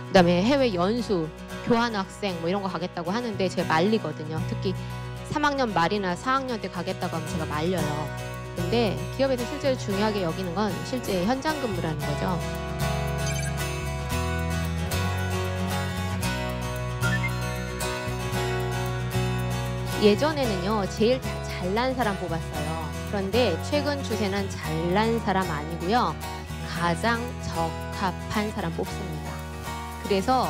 그다음에 해외 연수, 교환학생 뭐 이런 거 가겠다고 하는데 제가 말리거든요. 특히 3학년 말이나 4학년 때 가겠다고 하면 제가 말려요. 근데 기업에서 실제로 중요하게 여기는 건 실제 현장 근무라는 거죠. 예전에는요, 제일 잘난 사람 뽑았어요. 그런데 최근 추세는 잘난 사람 아니고요, 가장 적합한 사람 뽑습니다. 그래서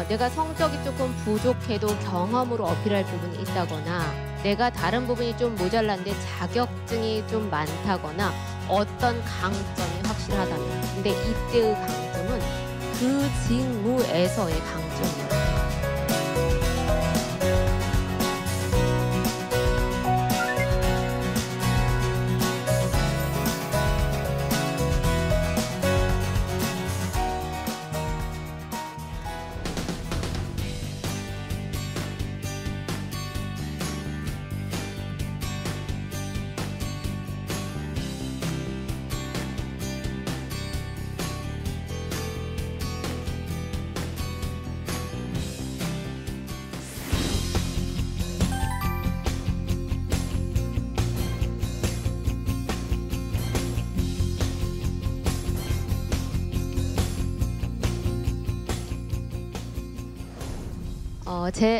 내가 성적이 조금 부족해도 경험으로 어필할 부분이 있다거나, 내가 다른 부분이 좀 모자란데 자격증이 좀 많다거나, 어떤 강점이 확실하다면, 근데 이때의 강점은 그 직무에서의 강점이에요.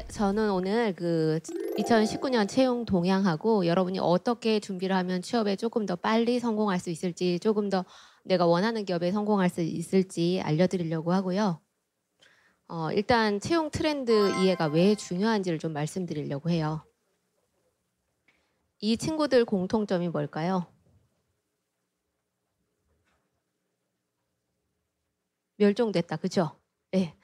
저는 오늘 그 2019년 채용 동향하고 여러분이 어떻게 준비를 하면 취업에 조금 더 빨리 성공할 수 있을지, 조금 더 내가 원하는 기업에 성공할 수 있을지 알려드리려고 하고요. 일단 채용 트렌드 이해가 왜 중요한지를 좀 말씀드리려고 해요. 이 친구들 공통점이 뭘까요? 멸종됐다, 그죠? 네.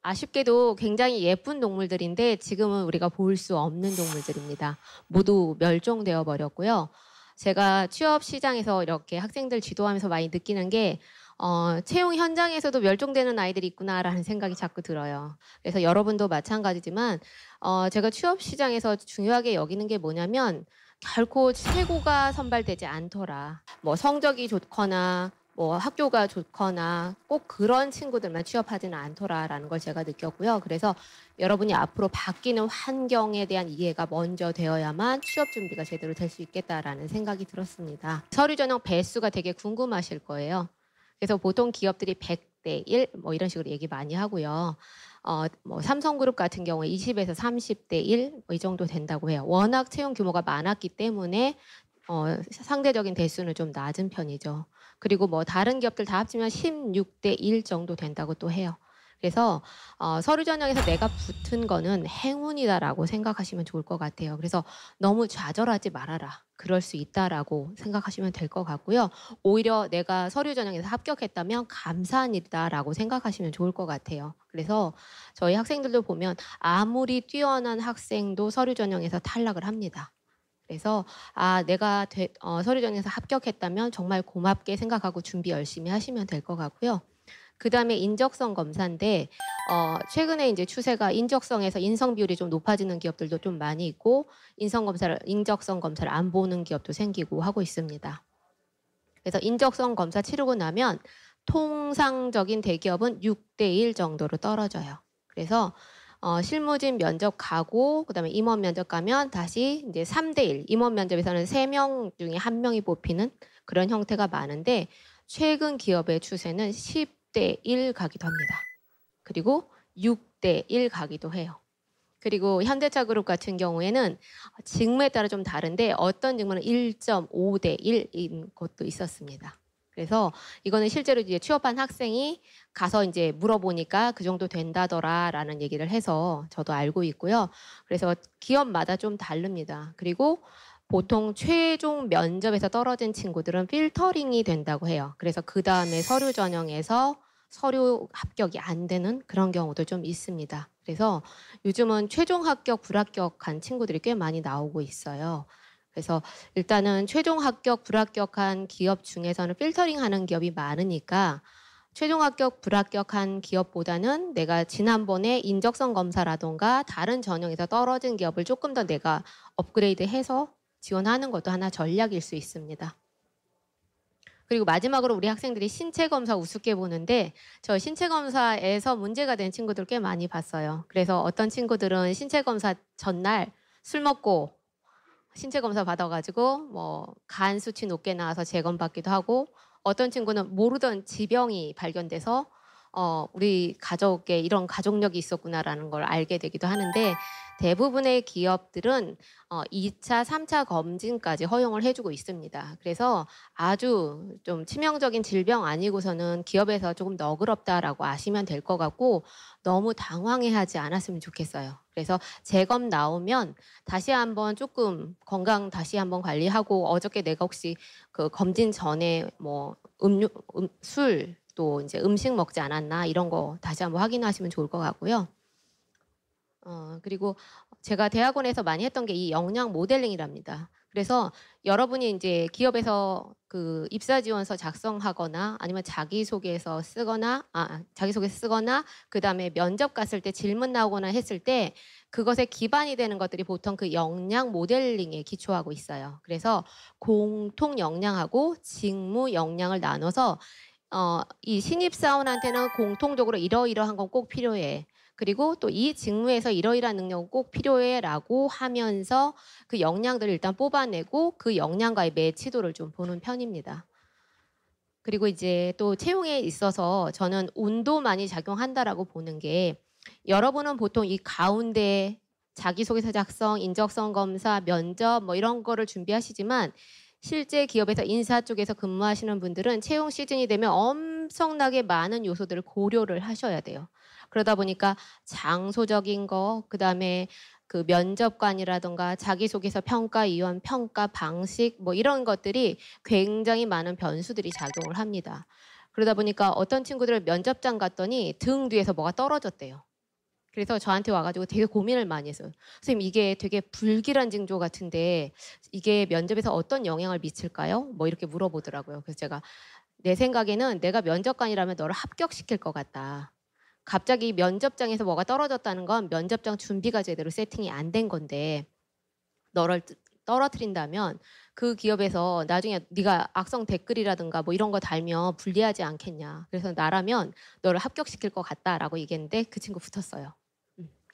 아쉽게도 굉장히 예쁜 동물들인데 지금은 우리가 볼 수 없는 동물들입니다. 모두 멸종되어 버렸고요. 제가 취업 시장에서 이렇게 학생들 지도하면서 많이 느끼는 게 채용 현장에서도 멸종되는 아이들이 있구나라는 생각이 자꾸 들어요. 그래서 여러분도 마찬가지지만 제가 취업 시장에서 중요하게 여기는 게 뭐냐면, 결코 최고가 선발되지 않더라. 뭐 성적이 좋거나 뭐 학교가 좋거나 꼭 그런 친구들만 취업하지는 않더라라는 걸 제가 느꼈고요. 그래서 여러분이 앞으로 바뀌는 환경에 대한 이해가 먼저 되어야만 취업 준비가 제대로 될 수 있겠다라는 생각이 들었습니다. 서류 전형 배수가 되게 궁금하실 거예요. 그래서 보통 기업들이 100대 1 뭐 이런 식으로 얘기 많이 하고요. 뭐 삼성그룹 같은 경우에 20에서 30대 1 뭐 이 정도 된다고 해요. 워낙 채용 규모가 많았기 때문에 상대적인 대수는 좀 낮은 편이죠. 그리고 뭐 다른 기업들 다 합치면 16대 1 정도 된다고 또 해요. 그래서 서류 전형에서 내가 붙은 거는 행운이다라고 생각하시면 좋을 것 같아요. 그래서 너무 좌절하지 말아라. 그럴 수 있다라고 생각하시면 될 것 같고요. 오히려 내가 서류 전형에서 합격했다면 감사한 일이다라고 생각하시면 좋을 것 같아요. 그래서 저희 학생들도 보면 아무리 뛰어난 학생도 서류 전형에서 탈락을 합니다. 그래서 내가 서류 전형에서 합격했다면 정말 고맙게 생각하고 준비 열심히 하시면 될 것 같고요. 그다음에 인적성 검사인데 최근에 이제 추세가 인적성에서 인성 비율이 좀 높아지는 기업들도 좀 많이 있고, 인적성 검사를 안 보는 기업도 생기고 하고 있습니다. 그래서 인적성 검사 치르고 나면 통상적인 대기업은 6대 1 정도로 떨어져요. 그래서 실무진 면접 가고 그다음에 임원 면접 가면 다시 이제 3대 1, 임원 면접에서는 3명 중에 1명이 뽑히는 그런 형태가 많은데, 최근 기업의 추세는 10대 1 가기도 합니다. 그리고 6대 1 가기도 해요. 그리고 현대차 그룹 같은 경우에는 직무에 따라 좀 다른데 어떤 직무는 1.5대 1인 것도 있었습니다. 그래서 이거는 실제로 이제 취업한 학생이 가서 이제 물어보니까 그 정도 된다더라라는 얘기를 해서 저도 알고 있고요. 그래서 기업마다 좀 다릅니다. 그리고 보통 최종 면접에서 떨어진 친구들은 필터링이 된다고 해요. 그래서 그 다음에 서류 전형에서 서류 합격이 안 되는 그런 경우도 좀 있습니다. 그래서 요즘은 최종 합격, 불합격한 친구들이 꽤 많이 나오고 있어요. 그래서 일단은 최종 합격, 불합격한 기업 중에서는 필터링하는 기업이 많으니까 최종 합격, 불합격한 기업보다는 내가 지난번에 인적성 검사라던가 다른 전형에서 떨어진 기업을 조금 더 내가 업그레이드해서 지원하는 것도 하나 전략일 수 있습니다. 그리고 마지막으로 우리 학생들이 신체 검사 우습게 보는데 저 신체 검사에서 문제가 된 친구들 꽤 많이 봤어요. 그래서 어떤 친구들은 신체 검사 전날 술 먹고 신체 검사 받아가지고 뭐 간 수치 높게 나와서 재검받기도 하고 어떤 친구는 모르던 지병이 발견돼서 우리 가족에 이런 가족력이 있었구나라는 걸 알게 되기도 하는데 대부분의 기업들은 2차, 3차 검진까지 허용을 해주고 있습니다. 그래서 아주 좀 치명적인 질병 아니고서는 기업에서 조금 너그럽다라고 아시면 될 것 같고 너무 당황해하지 않았으면 좋겠어요. 그래서 재검 나오면 다시 한번 조금 건강 다시 한번 관리하고 어저께 내가 혹시 그 검진 전에 뭐 술 또 이제 음식 먹지 않았나 이런 거 다시 한번 확인하시면 좋을 것 같고요. 그리고 제가 대학원에서 많이 했던 게 이 역량 모델링이랍니다. 그래서 여러분이 이제 기업에서 그 입사 지원서 작성하거나 아니면 자기소개서 쓰거나 그다음에 면접 갔을 때 질문 나오거나 했을 때 그것에 기반이 되는 것들이 보통 그 역량 모델링에 기초하고 있어요. 그래서 공통 역량하고 직무 역량을 나눠서 이 신입사원한테는 공통적으로 이러이러한 건 꼭 필요해. 그리고 또 이 직무에서 이러이러한 능력은 꼭 필요해라고 하면서 그 역량들을 일단 뽑아내고 그 역량과의 매치도를 좀 보는 편입니다. 그리고 이제 또 채용에 있어서 저는 운도 많이 작용한다라고 보는 게 여러분은 보통 이 가운데 자기소개서 작성, 인적성 검사, 면접 뭐 이런 거를 준비하시지만 실제 기업에서 인사 쪽에서 근무하시는 분들은 채용 시즌이 되면 엄청나게 많은 요소들을 고려를 하셔야 돼요. 그러다 보니까 장소적인 거, 그다음에 그 면접관이라던가 자기소개서 평가위원, 평가 방식 뭐 이런 것들이 굉장히 많은 변수들이 작용을 합니다. 그러다 보니까 어떤 친구들 면접장 갔더니 등 뒤에서 뭐가 떨어졌대요. 그래서 저한테 와가지고 되게 고민을 많이 했어요. 선생님 이게 되게 불길한 징조 같은데 이게 면접에서 어떤 영향을 미칠까요? 뭐 이렇게 물어보더라고요. 그래서 제가 내 생각에는 내가 면접관이라면 너를 합격시킬 것 같다. 갑자기 면접장에서 뭐가 떨어졌다는 건 면접장 준비가 제대로 세팅이 안 된 건데 너를 떨어뜨린다면 그 기업에서 나중에 네가 악성 댓글이라든가 뭐 이런 거 달면 불리하지 않겠냐. 그래서 나라면 너를 합격시킬 것 같다라고 얘기했는데 그 친구 붙었어요.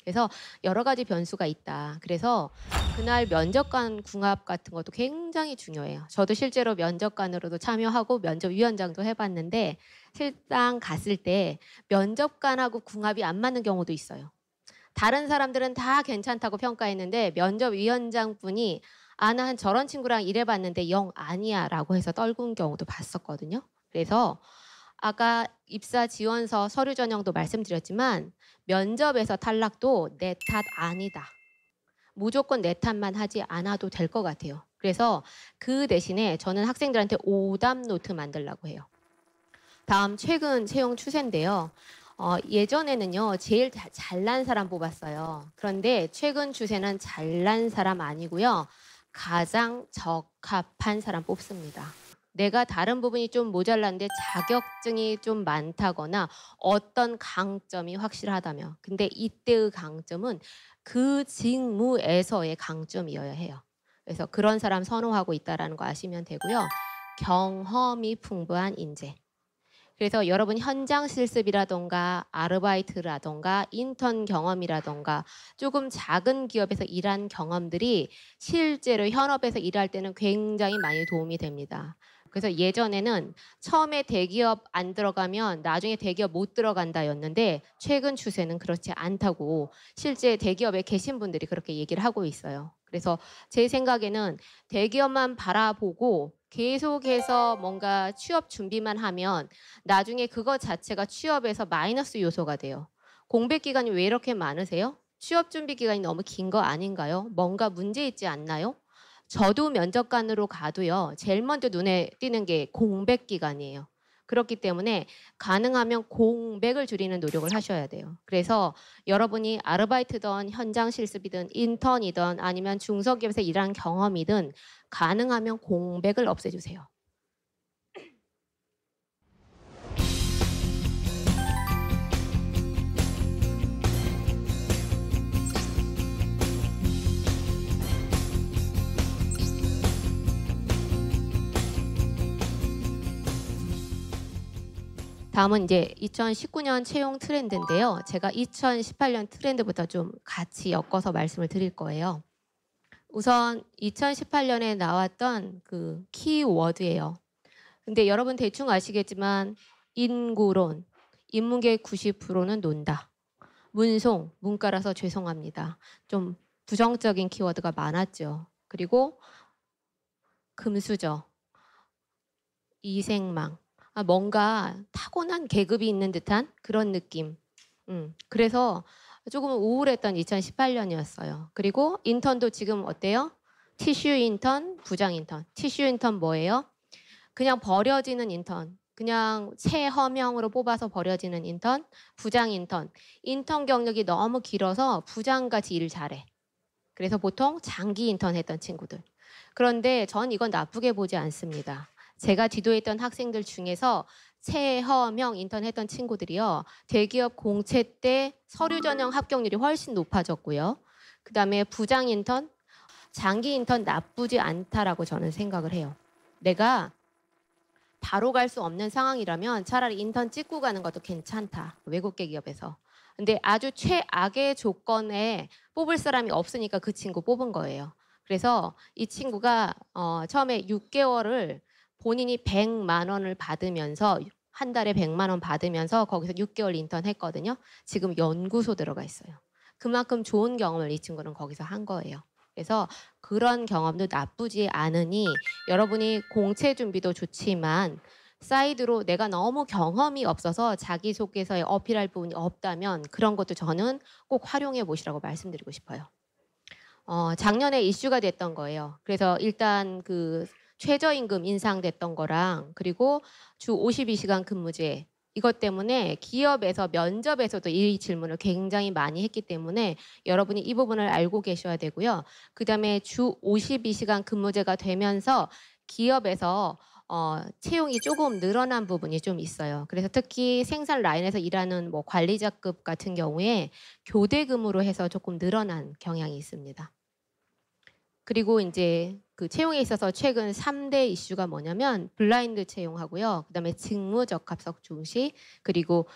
그래서 여러 가지 변수가 있다. 그래서 그날 면접관 궁합 같은 것도 굉장히 중요해요. 저도 실제로 면접관으로도 참여하고 면접위원장도 해봤는데 실상 갔을 때 면접관하고 궁합이 안 맞는 경우도 있어요. 다른 사람들은 다 괜찮다고 평가했는데 면접위원장분이 난 저런 친구랑 일해봤는데 영 아니야 라고 해서 떨군 경우도 봤었거든요. 그래서 아까 입사 지원서 서류 전형도 말씀드렸지만 면접에서 탈락도 내 탓 아니다. 무조건 내 탓만 하지 않아도 될 것 같아요. 그래서 그 대신에 저는 학생들한테 오답 노트 만들라고 해요. 다음 최근 채용 추세인데요. 예전에는요 제일 잘난 사람 뽑았어요. 그런데 최근 추세는 잘난 사람 아니고요. 가장 적합한 사람 뽑습니다. 내가 다른 부분이 좀 모자란데 자격증이 좀 많다거나 어떤 강점이 확실하다며. 근데 이때의 강점은 그 직무에서의 강점이어야 해요. 그래서 그런 사람 선호하고 있다는 거 아시면 되고요. 경험이 풍부한 인재. 그래서 여러분 현장 실습이라던가 아르바이트라던가 인턴 경험이라던가 조금 작은 기업에서 일한 경험들이 실제로 현업에서 일할 때는 굉장히 많이 도움이 됩니다. 그래서 예전에는 처음에 대기업 안 들어가면 나중에 대기업 못 들어간다였는데 최근 추세는 그렇지 않다고 실제 대기업에 계신 분들이 그렇게 얘기를 하고 있어요. 그래서 제 생각에는 대기업만 바라보고 계속해서 뭔가 취업 준비만 하면 나중에 그거 자체가 취업에서 마이너스 요소가 돼요. 공백 기간이 왜 이렇게 많으세요? 취업 준비 기간이 너무 긴 거 아닌가요? 뭔가 문제 있지 않나요? 저도 면접관으로 가도요. 제일 먼저 눈에 띄는 게 공백 기간이에요. 그렇기 때문에 가능하면 공백을 줄이는 노력을 하셔야 돼요. 그래서 여러분이 아르바이트든 현장 실습이든 인턴이든 아니면 중소기업에서 일한 경험이든 가능하면 공백을 없애주세요. 다음은 이제 2019년 채용 트렌드인데요. 제가 2018년 트렌드부터 좀 같이 엮어서 말씀을 드릴 거예요. 우선 2018년에 나왔던 그 키워드예요. 근데 여러분 대충 아시겠지만 인구론, 인문계 90%는 논다. 문송, 문과라서 죄송합니다. 좀 부정적인 키워드가 많았죠. 그리고 금수저, 이생망, 뭔가 타고난 계급이 있는 듯한 그런 느낌. 그래서 조금 우울했던 2018년이었어요. 그리고 인턴도 지금 어때요? 티슈 인턴, 부장 인턴. 티슈 인턴 뭐예요? 그냥 버려지는 인턴. 그냥 체허명으로 뽑아서 버려지는 인턴, 부장 인턴. 인턴 경력이 너무 길어서 부장같이 일을 잘해. 그래서 보통 장기 인턴 했던 친구들. 그런데 전 이건 나쁘게 보지 않습니다. 제가 지도했던 학생들 중에서 체허명 인턴 했던 친구들이요. 대기업 공채 때 서류 전형 합격률이 훨씬 높아졌고요. 그다음에 부장 인턴, 장기 인턴 나쁘지 않다라고 저는 생각을 해요. 내가 바로 갈 수 없는 상황이라면 차라리 인턴 찍고 가는 것도 괜찮다. 외국계 기업에서. 근데 아주 최악의 조건에 뽑을 사람이 없으니까 그 친구 뽑은 거예요. 그래서 이 친구가 처음에 6개월을 본인이 100만 원을 받으면서 한 달에 100만 원 받으면서 거기서 6개월 인턴 했거든요. 지금 연구소 들어가 있어요. 그만큼 좋은 경험을 이 친구는 거기서 한 거예요. 그래서 그런 경험도 나쁘지 않으니 여러분이 공채 준비도 좋지만 사이드로 내가 너무 경험이 없어서 자기소개서에 어필할 부분이 없다면 그런 것도 저는 꼭 활용해 보시라고 말씀드리고 싶어요. 작년에 이슈가 됐던 거예요. 그래서 일단 그 최저임금 인상됐던 거랑 그리고 주 52시간 근무제 이것 때문에 기업에서 면접에서도 이 질문을 굉장히 많이 했기 때문에 여러분이 이 부분을 알고 계셔야 되고요. 그다음에 주 52시간 근무제가 되면서 기업에서 채용이 조금 늘어난 부분이 좀 있어요. 그래서 특히 생산 라인에서 일하는 뭐 관리자급 같은 경우에 교대 근무로 해서 조금 늘어난 경향이 있습니다. 그리고 이제 그 채용에 있어서 최근 3대 이슈가 뭐냐면 블라인드 채용하고요. 그다음에 직무 적합성 중시 그리고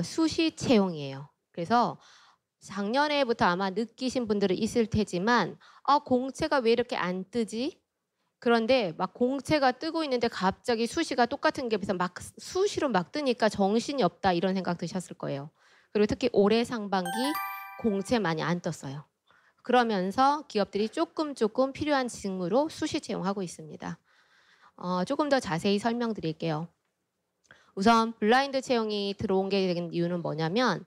수시 채용이에요. 그래서 작년에부터 아마 느끼신 분들은 있을 테지만 공채가 왜 이렇게 안 뜨지? 그런데 막 공채가 뜨고 있는데 갑자기 수시가 똑같은 게 막 수시로 막 뜨니까 정신이 없다 이런 생각 드셨을 거예요. 그리고 특히 올해 상반기 공채 많이 안 떴어요. 그러면서 기업들이 조금 필요한 직무로 수시 채용하고 있습니다. 조금 더 자세히 설명드릴게요. 우선 블라인드 채용이 들어온 게 된 이유는 뭐냐면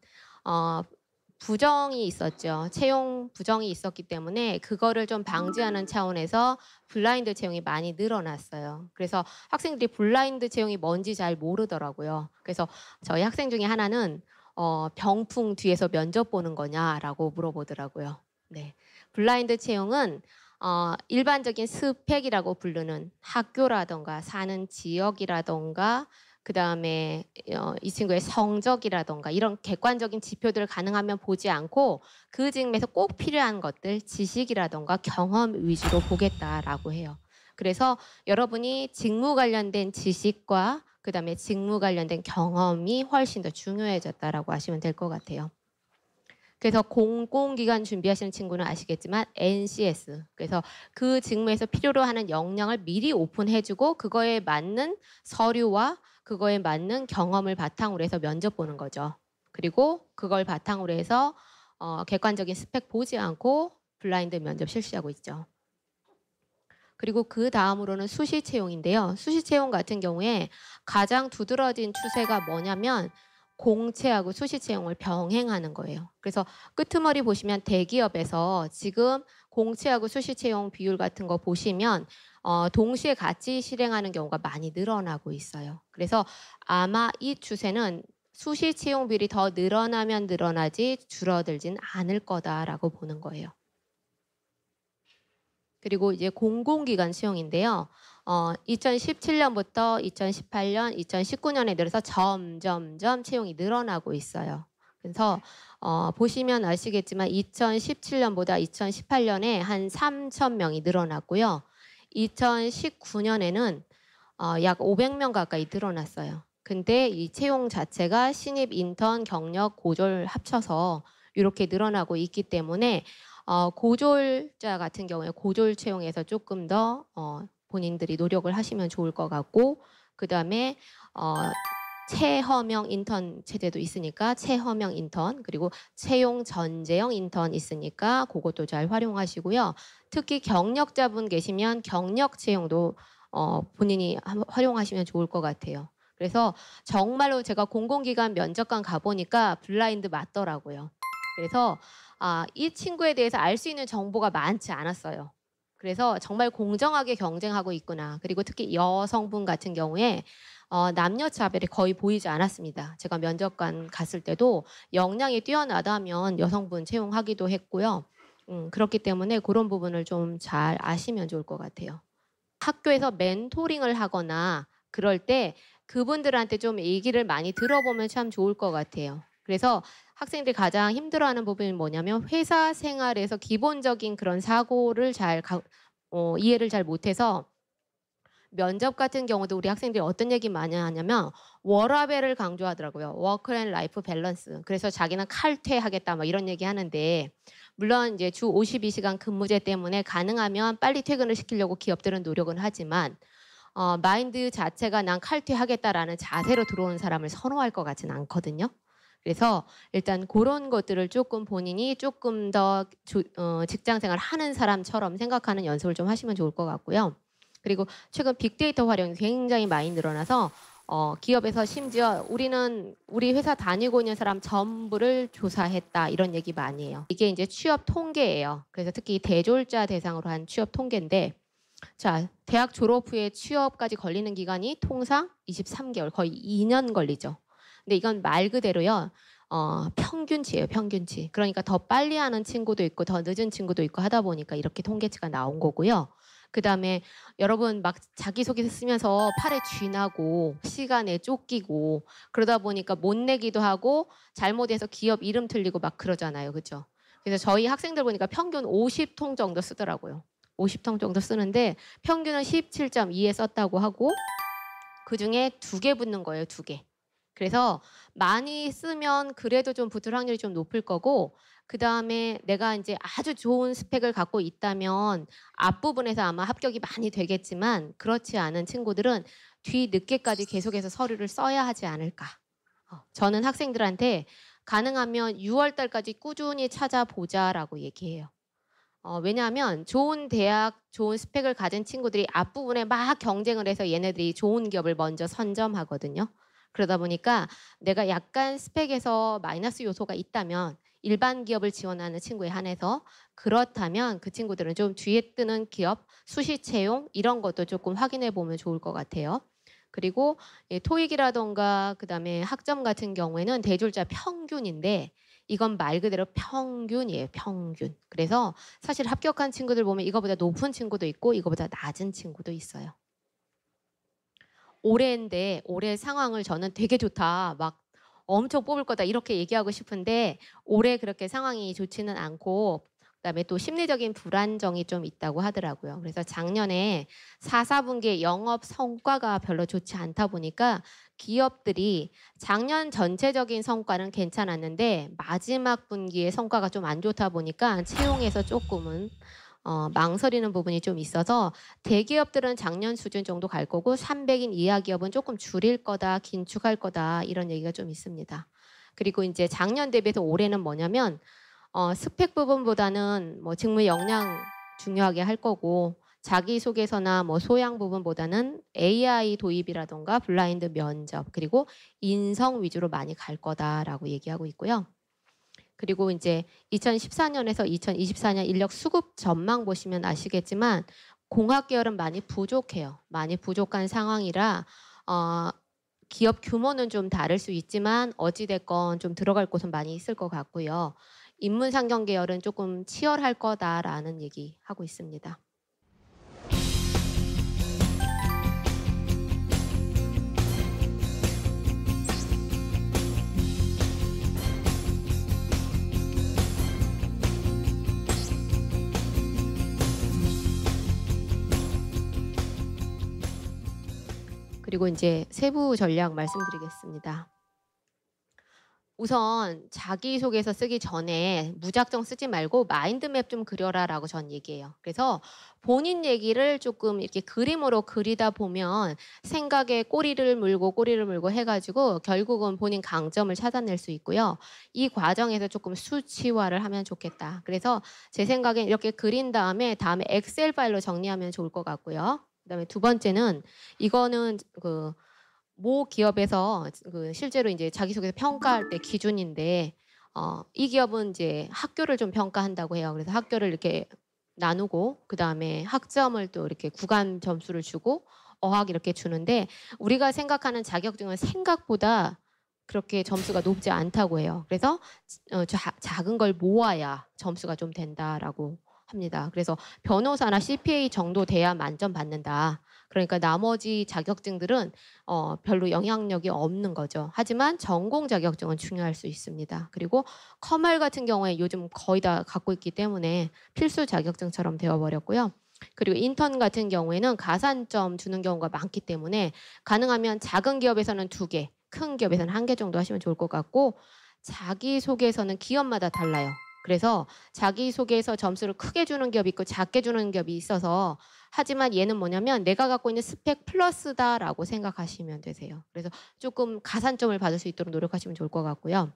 부정이 있었죠. 채용 부정이 있었기 때문에 그거를 좀 방지하는 차원에서 블라인드 채용이 많이 늘어났어요. 그래서 학생들이 블라인드 채용이 뭔지 잘 모르더라고요. 그래서 저희 학생 중에 하나는 병풍 뒤에서 면접 보는 거냐라고 물어보더라고요. 네, 블라인드 채용은 일반적인 스펙이라고 부르는 학교라던가 사는 지역이라던가 그다음에 이 친구의 성적이라던가 이런 객관적인 지표들을 가능하면 보지 않고 그 직무에서 꼭 필요한 것들 지식이라던가 경험 위주로 보겠다라고 해요. 그래서 여러분이 직무 관련된 지식과 그다음에 직무 관련된 경험이 훨씬 더 중요해졌다라고 하시면 될 것 같아요. 그래서 공공기관 준비하시는 친구는 아시겠지만 NCS 그래서 그 직무에서 필요로 하는 역량을 미리 오픈해주고 그거에 맞는 서류와 그거에 맞는 경험을 바탕으로 해서 면접 보는 거죠. 그리고 그걸 바탕으로 해서 객관적인 스펙 보지 않고 블라인드 면접 실시하고 있죠. 그리고 그 다음으로는 수시 채용인데요. 수시 채용 같은 경우에 가장 두드러진 추세가 뭐냐면 공채하고 수시 채용을 병행하는 거예요. 그래서 끄트머리 보시면 대기업에서 지금 공채하고 수시 채용 비율 같은 거 보시면 동시에 같이 실행하는 경우가 많이 늘어나고 있어요. 그래서 아마 이 추세는 수시 채용 비율이 더 늘어나면 늘어나지 줄어들진 않을 거다라고 보는 거예요. 그리고 이제 공공기관 채용인데요. 2017년부터 2018년, 2019년에 들어서 점점점 채용이 늘어나고 있어요. 그래서 보시면 아시겠지만 2017년보다 2018년에 한 3,000명이 늘어났고요. 2019년에는 약 500명 가까이 늘어났어요. 근데 이 채용 자체가 신입, 인턴, 경력, 고졸 합쳐서 이렇게 늘어나고 있기 때문에 고졸자 같은 경우에 고졸 채용에서 조금 더 본인들이 노력을 하시면 좋을 것 같고, 그다음에 체허명 인턴 체제도 있으니까 체허명 인턴, 그리고 채용 전제형 인턴 있으니까 그것도 잘 활용하시고요. 특히 경력자분 계시면 경력 채용도 본인이 활용하시면 좋을 것 같아요. 그래서 정말로 제가 공공기관 면접관 가보니까 블라인드 맞더라고요. 그래서 이 친구에 대해서 알 수 있는 정보가 많지 않았어요. 그래서 정말 공정하게 경쟁하고 있구나. 그리고 특히 여성분 같은 경우에 남녀 차별이 거의 보이지 않았습니다. 제가 면접관 갔을 때도 역량이 뛰어나다면 여성분 채용하기도 했고요. 그렇기 때문에 그런 부분을 좀 잘 아시면 좋을 것 같아요. 학교에서 멘토링을 하거나 그럴 때 그분들한테 좀 얘기를 많이 들어보면 참 좋을 것 같아요. 그래서 학생들이 가장 힘들어하는 부분이 뭐냐면 회사 생활에서 기본적인 그런 사고를 이해를 잘 못해서 면접 같은 경우도 우리 학생들이 어떤 얘기 많이 하냐면 워라밸을 강조하더라고요. 워크 앤 라이프 밸런스. 그래서 자기는 칼퇴하겠다 막 이런 얘기 하는데, 물론 이제 주 52시간 근무제 때문에 가능하면 빨리 퇴근을 시키려고 기업들은 노력은 하지만 마인드 자체가 난 칼퇴하겠다라는 자세로 들어오는 사람을 선호할 것 같지는 않거든요. 그래서 일단 그런 것들을 조금 본인이 조금 더 직장 생활 하는 사람처럼 생각하는 연습을 좀 하시면 좋을 것 같고요. 그리고 최근 빅데이터 활용이 굉장히 많이 늘어나서 기업에서 심지어 우리 회사 다니고 있는 사람 전부를 조사했다 이런 얘기 많이 해요. 이게 이제 취업 통계예요. 그래서 특히 대졸자 대상으로 한 취업 통계인데, 자, 대학 졸업 후에 취업까지 걸리는 기간이 통상 23개월, 거의 2년 걸리죠. 근데 이건 말 그대로요. 평균치예요, 평균치. 그러니까 더 빨리 하는 친구도 있고 더 늦은 친구도 있고 하다 보니까 이렇게 통계치가 나온 거고요. 그다음에 여러분 막 자기소개서 쓰면서 팔에 쥐나고 시간에 쫓기고 그러다 보니까 못 내기도 하고 잘못해서 기업 이름 틀리고 막 그러잖아요. 그렇죠? 그래서 저희 학생들 보니까 평균 50통 정도 쓰더라고요. 50통 정도 쓰는데 평균은 17.2에 썼다고 하고 그중에 2개 붙는 거예요. 2개. 그래서 많이 쓰면 그래도 좀 붙을 확률이 좀 높을 거고, 그 다음에 내가 이제 아주 좋은 스펙을 갖고 있다면 앞부분에서 아마 합격이 많이 되겠지만 그렇지 않은 친구들은 뒤 늦게까지 계속해서 서류를 써야 하지 않을까. 저는 학생들한테 가능하면 6월 달까지 꾸준히 찾아보자라고 얘기해요. 왜냐하면 좋은 대학, 좋은 스펙을 가진 친구들이 앞부분에 막 경쟁을 해서 얘네들이 좋은 기업을 먼저 선점하거든요. 그러다 보니까 내가 약간 스펙에서 마이너스 요소가 있다면 일반 기업을 지원하는 친구에 한해서 그렇다면 그 친구들은 좀 뒤에 뜨는 기업, 수시 채용 이런 것도 조금 확인해 보면 좋을 것 같아요. 그리고 토익이라던가 그다음에 학점 같은 경우에는 대졸자 평균인데 이건 말 그대로 평균이에요. 평균. 그래서 사실 합격한 친구들 보면 이거보다 높은 친구도 있고 이거보다 낮은 친구도 있어요. 올해인데 올해 상황을 저는 되게 좋다. 막 엄청 뽑을 거다 이렇게 얘기하고 싶은데 올해 그렇게 상황이 좋지는 않고 그다음에 또 심리적인 불안정이 좀 있다고 하더라고요. 그래서 작년에 4, 4분기 영업 성과가 별로 좋지 않다 보니까 기업들이 작년 전체적인 성과는 괜찮았는데 마지막 분기의 성과가 좀 안 좋다 보니까 채용에서 조금은 망설이는 부분이 좀 있어서 대기업들은 작년 수준 정도 갈 거고 300인 이하 기업은 조금 줄일 거다, 긴축할 거다 이런 얘기가 좀 있습니다. 그리고 이제 작년 대비해서 올해는 뭐냐면 스펙 부분보다는 뭐 직무 역량 중요하게 할 거고 자기소개서나 뭐 소양 부분보다는 AI 도입이라던가 블라인드 면접 그리고 인성 위주로 많이 갈 거다라고 얘기하고 있고요. 그리고 이제 2014년에서 2024년 인력 수급 전망 보시면 아시겠지만 공학 계열은 많이 부족해요. 많이 부족한 상황이라 기업 규모는 좀 다를 수 있지만 어찌됐건 좀 들어갈 곳은 많이 있을 것 같고요. 인문상경 계열은 조금 치열할 거다라는 얘기하고 있습니다. 그리고 이제 세부 전략 말씀드리겠습니다. 우선 자기소개서 쓰기 전에 무작정 쓰지 말고 마인드맵 좀 그려라라고 전 얘기해요. 그래서 본인 얘기를 조금 이렇게 그림으로 그리다 보면 생각에 꼬리를 물고 해가지고 결국은 본인 강점을 찾아낼 수 있고요. 이 과정에서 조금 수치화를 하면 좋겠다. 그래서 제 생각엔 이렇게 그린 다음에 엑셀 파일로 정리하면 좋을 것 같고요. 그다음에 두 번째는 이거는 모 기업에서 실제로 이제 자기소개서 평가할 때 기준인데 이 기업은 이제 학교를 좀 평가한다고 해요. 그래서 학교를 이렇게 나누고 그다음에 학점을 또 이렇게 구간 점수를 주고 어학 이렇게 주는데 우리가 생각하는 자격증은 생각보다 그렇게 점수가 높지 않다고 해요. 그래서 작은 걸 모아야 점수가 좀 된다라고 합니다. 그래서 변호사나 CPA 정도 돼야 만점 받는다. 그러니까 나머지 자격증들은 별로 영향력이 없는 거죠. 하지만 전공 자격증은 중요할 수 있습니다. 그리고 커말 같은 경우에 요즘 거의 다 갖고 있기 때문에 필수 자격증처럼 되어버렸고요. 그리고 인턴 같은 경우에는 가산점 주는 경우가 많기 때문에 가능하면 작은 기업에서는 2개, 큰 기업에서는 1개 정도 하시면 좋을 것 같고 자기소개서는 기업마다 달라요. 그래서 자기소개서 점수를 크게 주는 기업이 있고 작게 주는 기업이 있어서 하지만 얘는 뭐냐면 내가 갖고 있는 스펙 플러스다라고 생각하시면 되세요. 그래서 조금 가산점을 받을 수 있도록 노력하시면 좋을 것 같고요.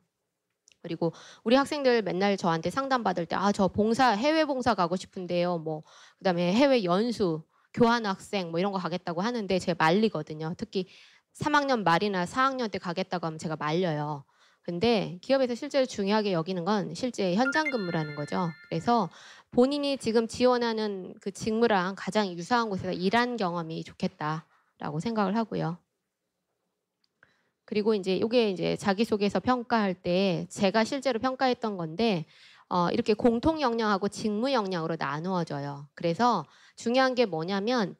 그리고 우리 학생들 맨날 저한테 상담받을 때 저 해외 봉사 가고 싶은데요. 그다음에 해외 연수, 교환 학생 이런 거 가겠다고 하는데 제가 말리거든요. 특히 3학년 말이나 4학년 때 가겠다고 하면 제가 말려요. 근데 기업에서 실제로 중요하게 여기는 건 실제 현장 근무라는 거죠. 그래서 본인이 지금 지원하는 그 직무랑 가장 유사한 곳에서 일한 경험이 좋겠다라고 생각을 하고요. 그리고 이게 이제 자기소개서 평가할 때 제가 실제로 평가했던 건데 이렇게 공통 역량하고 직무 역량으로 나누어져요. 그래서 중요한 게 뭐냐면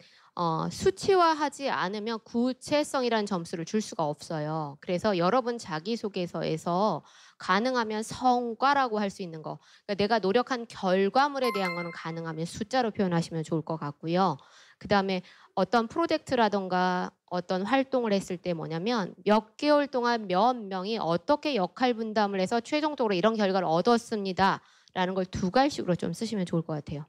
수치화하지 않으면 구체성이라는 점수를 줄 수가 없어요. 그래서 여러분 자기소개서에서 가능하면 성과라고 할 수 있는 거, 그러니까 내가 노력한 결과물에 대한 거는 가능하면 숫자로 표현하시면 좋을 것 같고요. 그다음에 어떤 프로젝트라던가 어떤 활동을 했을 때 뭐냐면 몇 개월 동안 몇 명이 어떻게 역할 분담을 해서 최종적으로 이런 결과를 얻었습니다. 라는 걸 2갈식으로 좀 쓰시면 좋을 것 같아요.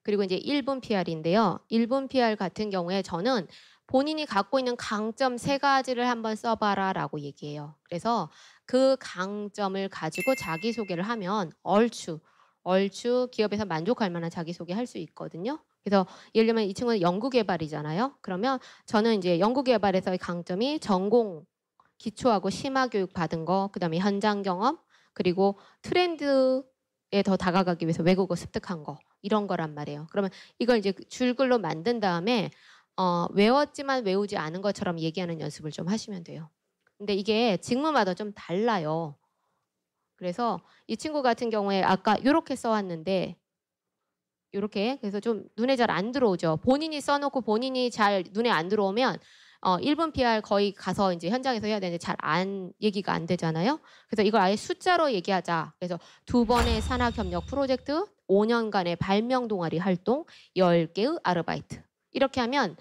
그리고 이제 1분 PR인데요. 1분 PR 같은 경우에 저는 본인이 갖고 있는 강점 3가지를 한번 써봐라 라고 얘기해요. 그래서 그 강점을 가지고 자기소개를 하면 얼추 기업에서 만족할 만한 자기소개 할 수 있거든요. 그래서 예를 들면 이 친구는 연구개발이잖아요. 그러면 저는 이제 연구개발에서의 강점이 전공 기초하고 심화교육 받은 거, 그다음에 현장 경험, 그리고 트렌드에 더 다가가기 위해서 외국어 습득한 거 이런 거란 말이에요. 그러면 이걸 이제 줄글로 만든 다음에 외웠지만 외우지 않은 것처럼 얘기하는 연습을 좀 하시면 돼요. 근데 이게 직무마다 좀 달라요. 그래서 이 친구 같은 경우에 아까 이렇게 써왔는데 이렇게 그래서 좀 눈에 잘 안 들어오죠. 본인이 써놓고 본인이 잘 눈에 안 들어오면 1분 PR 거의 가서 이제 현장에서 해야 되는데 얘기가 안 되잖아요. 그래서 이걸 아예 숫자로 얘기하자. 그래서 2번의 산학협력 프로젝트, 5년간의 발명 동아리 활동, 10개의 아르바이트. 이렇게 하면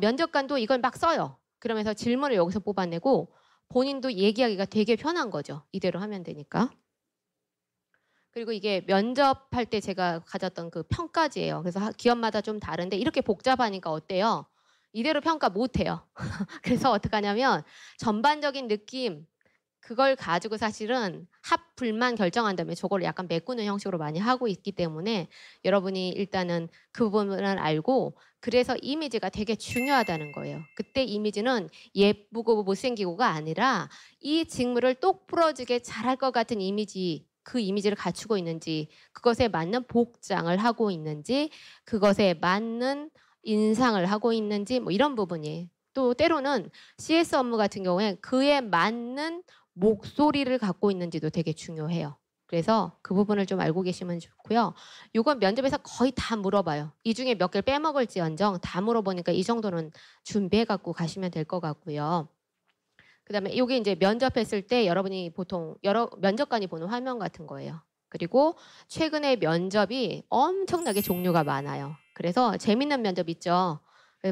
면접관도 이걸 막 써요. 그러면서 질문을 여기서 뽑아내고 본인도 얘기하기가 되게 편한 거죠. 이대로 하면 되니까. 그리고 이게 면접할 때 제가 가졌던 그 평가지예요. 그래서 기업마다 좀 다른데 이렇게 복잡하니까 어때요? 이대로 평가 못해요. 그래서 어떻게 하냐면 전반적인 느낌 그걸 가지고 사실은 합불만 결정한 다음에 저걸 약간 메꾸는 형식으로 많이 하고 있기 때문에 여러분이 일단은 그 부분을 알고 그래서 이미지가 되게 중요하다는 거예요. 그때 이미지는 예쁘고 못생기고가 아니라 이 직무를 똑 부러지게 잘할 것 같은 이미지 그 이미지를 갖추고 있는지 그것에 맞는 복장을 하고 있는지 그것에 맞는 인상을 하고 있는지 이런 부분이 또 때로는 CS 업무 같은 경우에 그에 맞는 목소리를 갖고 있는지도 되게 중요해요. 그래서 그 부분을 좀 알고 계시면 좋고요. 이건 면접에서 거의 다 물어봐요. 이 중에 몇 개를 빼먹을지언정 다 물어보니까 이 정도는 준비해 갖고 가시면 될 것 같고요. 그다음에 이게 이제 면접했을 때 여러분이 보통 면접관이 보는 화면 같은 거예요. 그리고 최근에 면접이 엄청나게 종류가 많아요. 그래서 재밌는 면접 있죠.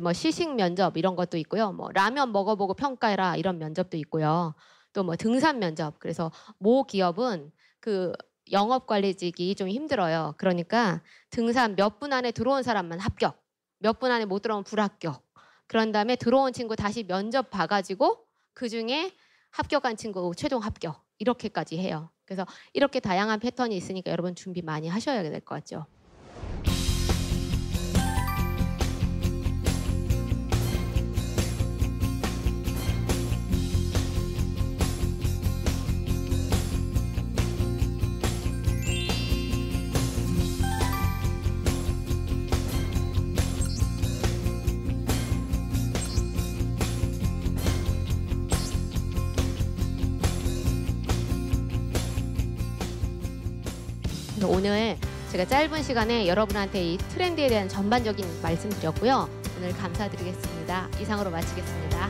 뭐 시식 면접 이런 것도 있고요. 뭐 라면 먹어보고 평가해라 이런 면접도 있고요. 또 뭐 등산 면접. 그래서 모 기업은 그 영업관리직이 좀 힘들어요. 그러니까 등산 몇 분 안에 들어온 사람만 합격, 몇 분 안에 못 들어오면 불합격. 그런 다음에 들어온 친구 다시 면접 봐가지고 그중에 합격한 친구 최종 합격 이렇게까지 해요. 그래서 이렇게 다양한 패턴이 있으니까 여러분 준비 많이 하셔야 될 것 같죠. 오늘 제가 짧은 시간에 여러분한테 이 트렌드에 대한 전반적인 말씀 드렸고요. 오늘 감사드리겠습니다. 이상으로 마치겠습니다.